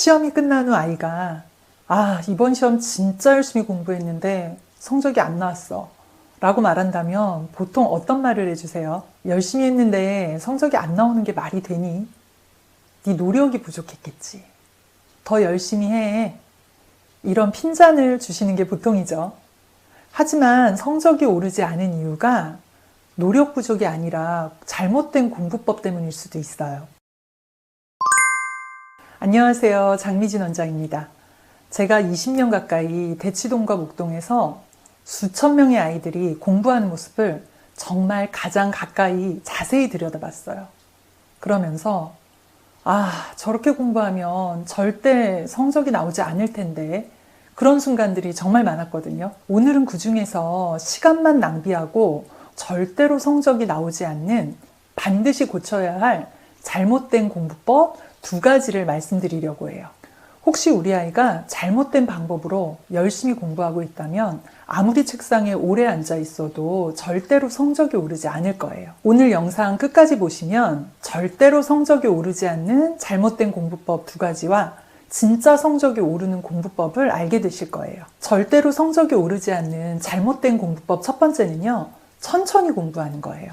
시험이 끝난 후 아이가 이번 시험 진짜 열심히 공부했는데 성적이 안 나왔어 라고 말한다면 보통 어떤 말을 해주세요? 열심히 했는데 성적이 안 나오는 게 말이 되니? 네 노력이 부족했겠지. 더 열심히 해. 이런 핀잔을 주시는 게 보통이죠. 하지만 성적이 오르지 않은 이유가 노력 부족이 아니라 잘못된 공부법 때문일 수도 있어요. 안녕하세요. 장미진 원장입니다. 제가 20년 가까이 대치동과 목동에서 수천 명의 아이들이 공부하는 모습을 정말 가장 가까이 자세히 들여다봤어요. 그러면서 저렇게 공부하면 절대 성적이 나오지 않을 텐데 그런 순간들이 정말 많았거든요. 오늘은 그 중에서 시간만 낭비하고 절대로 성적이 나오지 않는 반드시 고쳐야 할 잘못된 공부법 2가지를 말씀드리려고 해요. 혹시 우리 아이가 잘못된 방법으로 열심히 공부하고 있다면 아무리 책상에 오래 앉아 있어도 절대로 성적이 오르지 않을 거예요. 오늘 영상 끝까지 보시면 절대로 성적이 오르지 않는 잘못된 공부법 2가지와 진짜 성적이 오르는 공부법을 알게 되실 거예요. 절대로 성적이 오르지 않는 잘못된 공부법 첫 번째는요, 천천히 공부하는 거예요.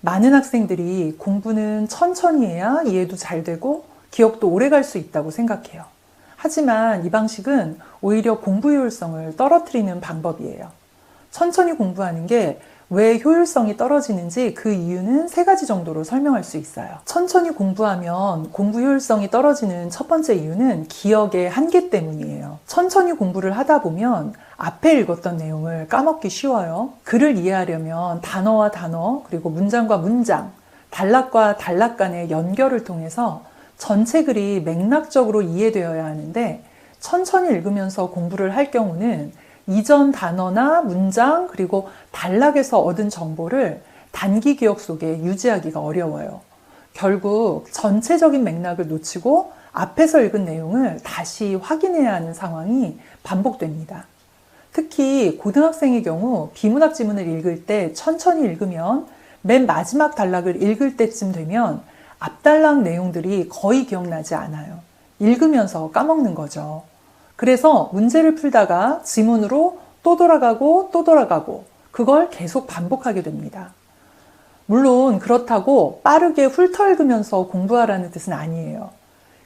많은 학생들이 공부는 천천히 해야 이해도 잘 되고 기억도 오래 갈 수 있다고 생각해요. 하지만 이 방식은 오히려 공부 효율성을 떨어뜨리는 방법이에요. 천천히 공부하는 게 왜 효율성이 떨어지는지 그 이유는 3가지 정도로 설명할 수 있어요. 천천히 공부하면 공부 효율성이 떨어지는 첫 번째 이유는 기억의 한계 때문이에요. 천천히 공부를 하다 보면 앞에 읽었던 내용을 까먹기 쉬워요. 글을 이해하려면 단어와 단어, 그리고 문장과 문장, 단락과 단락 간의 연결을 통해서 전체 글이 맥락적으로 이해되어야 하는데 천천히 읽으면서 공부를 할 경우는 이전 단어나 문장 그리고 단락에서 얻은 정보를 단기 기억 속에 유지하기가 어려워요. 결국 전체적인 맥락을 놓치고 앞에서 읽은 내용을 다시 확인해야 하는 상황이 반복됩니다. 특히 고등학생의 경우 비문학 지문을 읽을 때 천천히 읽으면 맨 마지막 단락을 읽을 때쯤 되면 앞단락 내용들이 거의 기억나지 않아요. 읽으면서 까먹는 거죠. 그래서 문제를 풀다가 지문으로 또 돌아가고 또 돌아가고 그걸 계속 반복하게 됩니다. 물론 그렇다고 빠르게 훑어 읽으면서 공부하라는 뜻은 아니에요.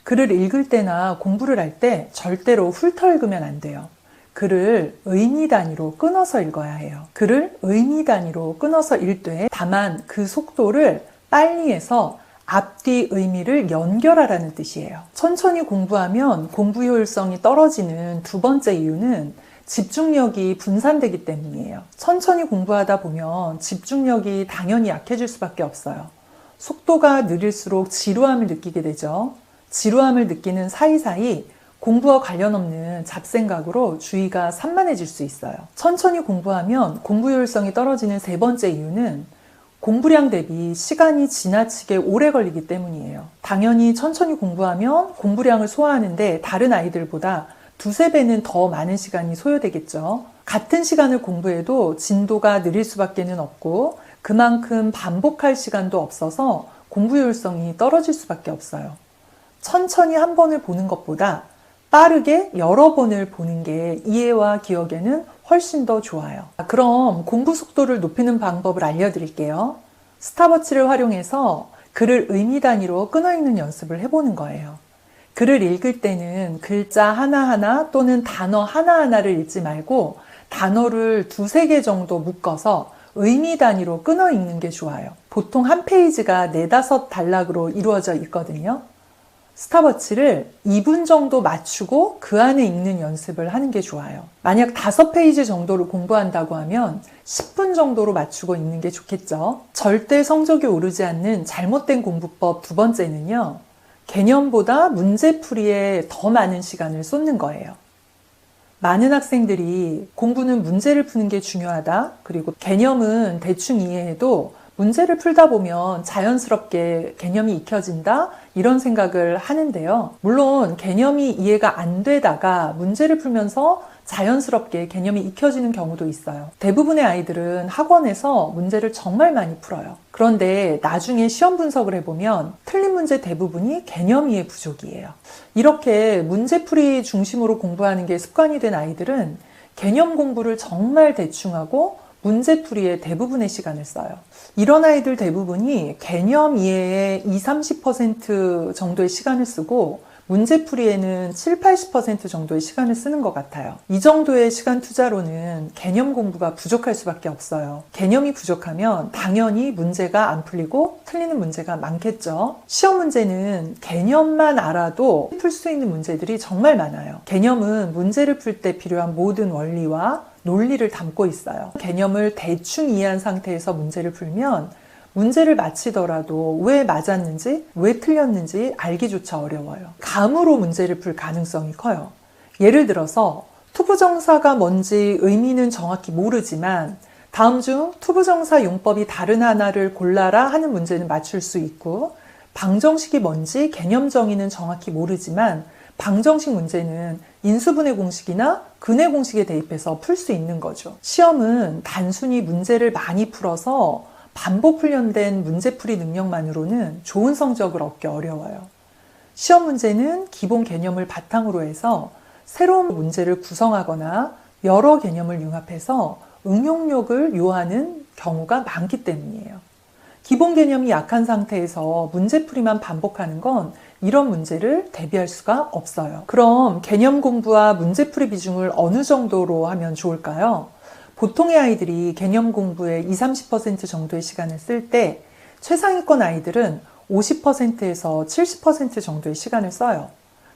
글을 읽을 때나 공부를 할 때 절대로 훑어 읽으면 안 돼요. 글을 의미 단위로 끊어서 읽어야 해요. 글을 의미 단위로 끊어서 읽되 다만 그 속도를 빨리 해서 앞뒤 의미를 연결하라는 뜻이에요. 천천히 공부하면 공부 효율성이 떨어지는 2번째 이유는 집중력이 분산되기 때문이에요. 천천히 공부하다 보면 집중력이 당연히 약해질 수밖에 없어요. 속도가 느릴수록 지루함을 느끼게 되죠. 지루함을 느끼는 사이사이 공부와 관련 없는 잡생각으로 주의가 산만해질 수 있어요. 천천히 공부하면 공부 효율성이 떨어지는 3번째 이유는 공부량 대비 시간이 지나치게 오래 걸리기 때문이에요. 당연히 천천히 공부하면 공부량을 소화하는데 다른 아이들보다 2~3배는 더 많은 시간이 소요되겠죠. 같은 시간을 공부해도 진도가 느릴 수밖에 없고 그만큼 반복할 시간도 없어서 공부 효율성이 떨어질 수밖에 없어요. 천천히 한 번을 보는 것보다 빠르게 여러 번을 보는 게 이해와 기억에는 훨씬 더 좋아요. 그럼 공부 속도를 높이는 방법을 알려드릴게요. 스탑워치를 활용해서 글을 의미 단위로 끊어 읽는 연습을 해보는 거예요. 글을 읽을 때는 글자 하나하나 또는 단어 하나하나를 읽지 말고 단어를 2~3개 정도 묶어서 의미 단위로 끊어 읽는 게 좋아요. 보통 한 페이지가 4~5 단락으로 이루어져 있거든요. 스탑워치를 2분 정도 맞추고 그 안에 읽는 연습을 하는 게 좋아요. 만약 5페이지 정도를 공부한다고 하면 10분 정도로 맞추고 읽는 게 좋겠죠. 절대 성적이 오르지 않는 잘못된 공부법 2번째는요. 개념보다 문제풀이에 더 많은 시간을 쏟는 거예요. 많은 학생들이 공부는 문제를 푸는 게 중요하다. 그리고 개념은 대충 이해해도 문제를 풀다 보면 자연스럽게 개념이 익혀진다 이런 생각을 하는데요. 물론 개념이 이해가 안 되다가 문제를 풀면서 자연스럽게 개념이 익혀지는 경우도 있어요. 대부분의 아이들은 학원에서 문제를 정말 많이 풀어요. 그런데 나중에 시험 분석을 해보면 틀린 문제 대부분이 개념 이해 부족이에요. 이렇게 문제풀이 중심으로 공부하는 게 습관이 된 아이들은 개념 공부를 정말 대충 하고 문제풀이에 대부분의 시간을 써요. 이런 아이들 대부분이 개념 이해에 20-30% 정도의 시간을 쓰고 문제풀이에는 7-80% 정도의 시간을 쓰는 것 같아요. 이 정도의 시간 투자로는 개념 공부가 부족할 수밖에 없어요. 개념이 부족하면 당연히 문제가 안 풀리고 틀리는 문제가 많겠죠. 시험 문제는 개념만 알아도 풀 수 있는 문제들이 정말 많아요. 개념은 문제를 풀 때 필요한 모든 원리와 논리를 담고 있어요. 개념을 대충 이해한 상태에서 문제를 풀면 문제를 마치더라도 왜 맞았는지, 왜 틀렸는지 알기조차 어려워요. 감으로 문제를 풀 가능성이 커요. 예를 들어서 투부정사가 뭔지 의미는 정확히 모르지만 다음 중 투부정사 용법이 다른 하나를 골라라 하는 문제는 맞출 수 있고, 방정식이 뭔지 개념 정의는 정확히 모르지만 방정식 문제는 인수분해 공식이나 근해 공식에 대입해서 풀 수 있는 거죠. 시험은 단순히 문제를 많이 풀어서 반복 훈련된 문제풀이 능력만으로는 좋은 성적을 얻기 어려워요. 시험 문제는 기본 개념을 바탕으로 해서 새로운 문제를 구성하거나 여러 개념을 융합해서 응용력을 요하는 경우가 많기 때문이에요. 기본 개념이 약한 상태에서 문제풀이만 반복하는 건 이런 문제를 대비할 수가 없어요. 그럼 개념 공부와 문제풀이 비중을 어느 정도로 하면 좋을까요? 보통의 아이들이 개념 공부에 20-30% 정도의 시간을 쓸 때 최상위권 아이들은 50%에서 70% 정도의 시간을 써요.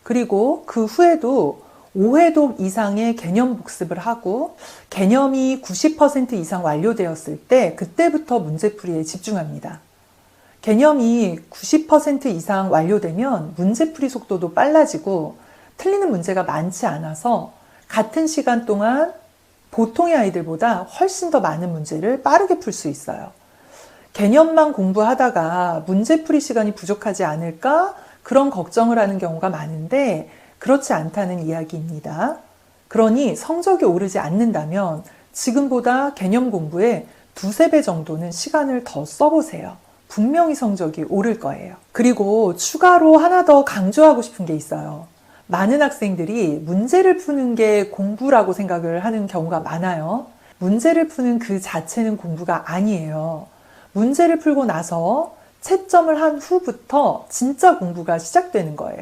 그리고 그 후에도 5회독 이상의 개념 복습을 하고 개념이 90% 이상 완료되었을 때 그때부터 문제풀이에 집중합니다. 개념이 90% 이상 완료되면 문제풀이 속도도 빨라지고 틀리는 문제가 많지 않아서 같은 시간 동안 보통의 아이들보다 훨씬 더 많은 문제를 빠르게 풀 수 있어요. 개념만 공부하다가 문제풀이 시간이 부족하지 않을까 그런 걱정을 하는 경우가 많은데 그렇지 않다는 이야기입니다. 그러니 성적이 오르지 않는다면 지금보다 개념 공부에 2-3배 정도는 시간을 더 써보세요. 분명히 성적이 오를 거예요. 그리고 추가로 하나 더 강조하고 싶은 게 있어요. 많은 학생들이 문제를 푸는 게 공부라고 생각을 하는 경우가 많아요. 문제를 푸는 그 자체는 공부가 아니에요. 문제를 풀고 나서 채점을 한 후부터 진짜 공부가 시작되는 거예요.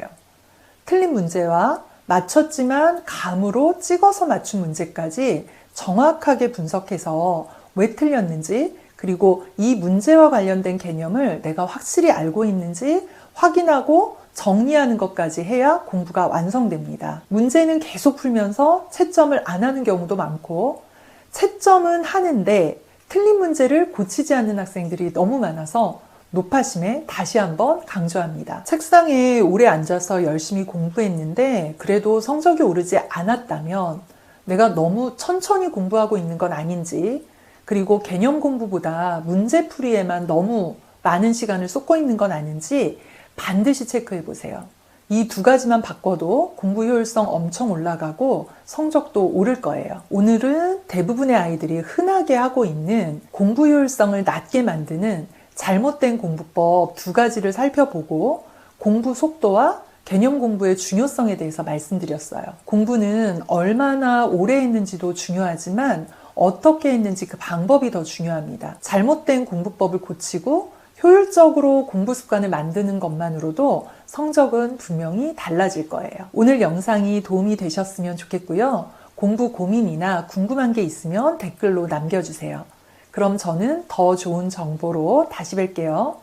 틀린 문제와 맞췄지만 감으로 찍어서 맞춘 문제까지 정확하게 분석해서 왜 틀렸는지, 그리고 이 문제와 관련된 개념을 내가 확실히 알고 있는지 확인하고 정리하는 것까지 해야 공부가 완성됩니다. 문제는 계속 풀면서 채점을 안 하는 경우도 많고, 채점은 하는데 틀린 문제를 고치지 않는 학생들이 너무 많아서 노파심에 다시 한번 강조합니다. 책상에 오래 앉아서 열심히 공부했는데 그래도 성적이 오르지 않았다면 내가 너무 천천히 공부하고 있는 건 아닌지, 그리고 개념 공부보다 문제풀이에만 너무 많은 시간을 쏟고 있는 건 아닌지 반드시 체크해 보세요. 이 2가지만 바꿔도 공부 효율성 엄청 올라가고 성적도 오를 거예요. 오늘은 대부분의 아이들이 흔하게 하고 있는 공부 효율성을 낮게 만드는 잘못된 공부법 2가지를 살펴보고 공부 속도와 개념 공부의 중요성에 대해서 말씀드렸어요. 공부는 얼마나 오래 했는지도 중요하지만 어떻게 했는지 그 방법이 더 중요합니다. 잘못된 공부법을 고치고 효율적으로 공부 습관을 만드는 것만으로도 성적은 분명히 달라질 거예요. 오늘 영상이 도움이 되셨으면 좋겠고요. 공부 고민이나 궁금한 게 있으면 댓글로 남겨주세요. 그럼 저는 더 좋은 정보로 다시 뵐게요.